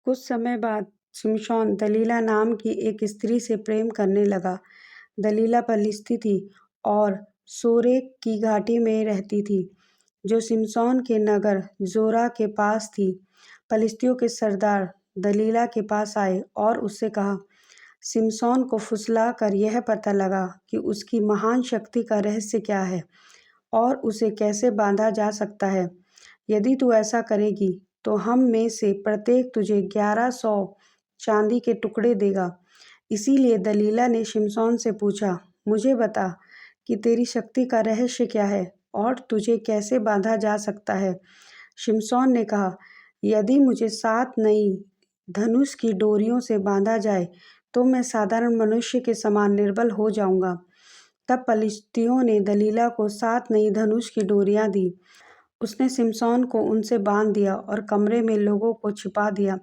कुछ समय बाद शिमशोन दलीला नाम की एक स्त्री से प्रेम करने लगा। दलीला पलिश्ती थी और सोरेक की घाटी में रहती थी, जो शिमशोन के नगर जोरा के पास थी। पलिश्तियों के सरदार दलीला के पास आए और उससे कहा, शिमशोन को फुसला कर यह पता लगा कि उसकी महान शक्ति का रहस्य क्या है और उसे कैसे बांधा जा सकता है। यदि तू ऐसा करेगी तो हम में से प्रत्येक तुझे 1100 चांदी के टुकड़े देगा। इसीलिए दलीला ने शिमशोन से पूछा, मुझे बता कि तेरी शक्ति का रहस्य क्या है और तुझे कैसे बांधा जा सकता है। शिमशोन ने कहा, यदि मुझे 7 नई धनुष की डोरियों से बांधा जाए तो मैं साधारण मनुष्य के समान निर्बल हो जाऊंगा। तब पलिश्तियों ने दलीला को 7 नई धनुष की डोरियां दी। उसने शिमशोन को उनसे बांध दिया और कमरे में लोगों को छिपा दिया।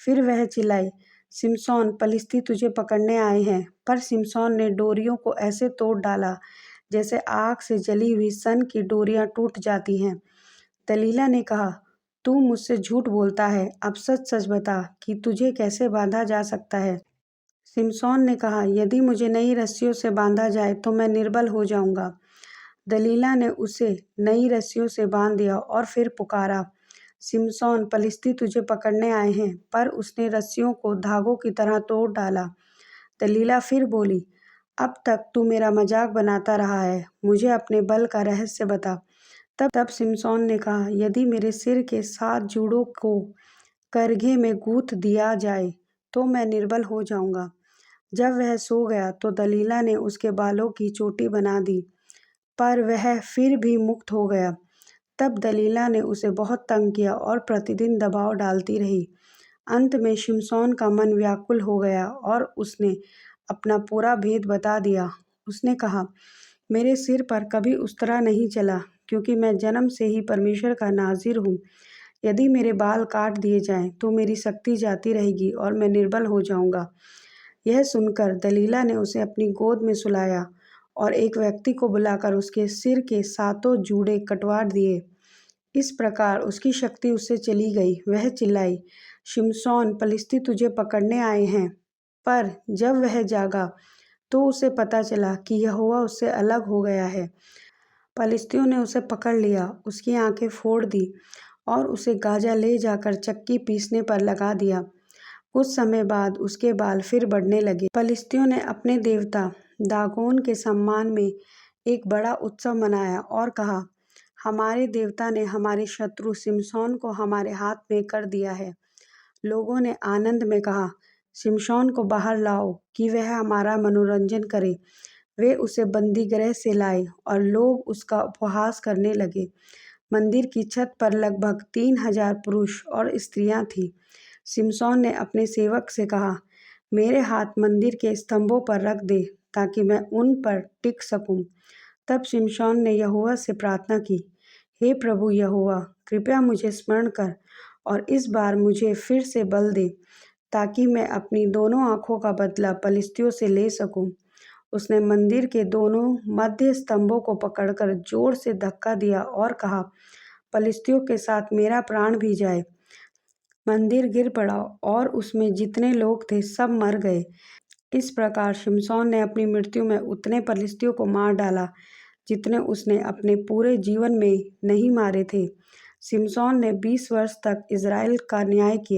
फिर वह चिल्लाई, शिमशोन, पलिश्ती तुझे पकड़ने आए हैं। पर शिमशोन ने डोरियों को ऐसे तोड़ डाला जैसे आग से जली हुई सन की डोरियां टूट जाती हैं। दलीला ने कहा, तू मुझसे झूठ बोलता है। अब सच सच बता कि तुझे कैसे बांधा जा सकता है। शिमशोन ने कहा, यदि मुझे नई रस्सियों से बांधा जाए तो मैं निर्बल हो जाऊंगा। दलीला ने उसे नई रस्सियों से बांध दिया और फिर पुकारा, शिमशोन, पलिश्ती तुझे पकड़ने आए हैं। पर उसने रस्सियों को धागों की तरह तोड़ डाला। दलीला फिर बोली, अब तक तू मेरा मजाक बनाता रहा है, मुझे अपने बल का रहस्य बता। तब शिमशोन ने कहा, यदि मेरे सिर के 7 जूड़ों को करघे में गूंथ दिया जाए तो मैं निर्बल हो जाऊंगा। जब वह सो गया तो दलीला ने उसके बालों की चोटी बना दी, पर वह फिर भी मुक्त हो गया। तब दलीला ने उसे बहुत तंग किया और प्रतिदिन दबाव डालती रही। अंत में शिमशोन का मन व्याकुल हो गया और उसने अपना पूरा भेद बता दिया। उसने कहा, मेरे सिर पर कभी उस्तरा नहीं चला, क्योंकि मैं जन्म से ही परमेश्वर का नाज़िर हूँ। यदि मेरे बाल काट दिए जाएं तो मेरी शक्ति जाती रहेगी और मैं निर्बल हो जाऊंगा। यह सुनकर दलीला ने उसे अपनी गोद में सुलाया और एक व्यक्ति को बुलाकर उसके सिर के 7 जूड़े कटवा दिए। इस प्रकार उसकी शक्ति उससे चली गई। वह चिल्लाई, शिमशोन, पलिश्ती तुझे पकड़ने आए हैं। पर जब वह जागा तो उसे पता चला कि यहोवा उससे अलग हो गया है। पलिश्तियों ने उसे पकड़ लिया, उसकी आंखें फोड़ दी और उसे गाजा ले जाकर चक्की पीसने पर लगा दिया। कुछ समय बाद उसके बाल फिर बढ़ने लगे। पलिश्तियों ने अपने देवता दागोन के सम्मान में एक बड़ा उत्सव मनाया और कहा, हमारे देवता ने हमारे शत्रु शिमशोन को हमारे हाथ में कर दिया है। लोगों ने आनंद में कहा, शिमशोन को बाहर लाओ कि वह हमारा मनोरंजन करे। वे उसे बंदीगृह से लाए और लोग उसका उपहास करने लगे। मंदिर की छत पर लगभग 3000 पुरुष और स्त्रियां थीं। शिमशोन ने अपने सेवक से कहा, मेरे हाथ मंदिर के स्तंभों पर रख दे ताकि मैं उन पर टिक सकूं। तब शिमशोन ने यहोवा से प्रार्थना की, हे प्रभु यहोवा, कृपया मुझे स्मरण कर और इस बार मुझे फिर से बल दे, ताकि मैं अपनी दोनों आंखों का बदला पलिश्तियों से ले सकूं। उसने मंदिर के दोनों मध्य स्तंभों को पकड़कर जोर से धक्का दिया और कहा, पलिश्तियों के साथ मेरा प्राण भी जाए। मंदिर गिर पड़ा और उसमें जितने लोग थे सब मर गए। इस प्रकार शिमशोन ने अपनी मृत्यु में उतने पलिश्तियों को मार डाला जितने उसने अपने पूरे जीवन में नहीं मारे थे। शिमशोन ने 20 वर्ष तक इज़राइल का न्याय किया।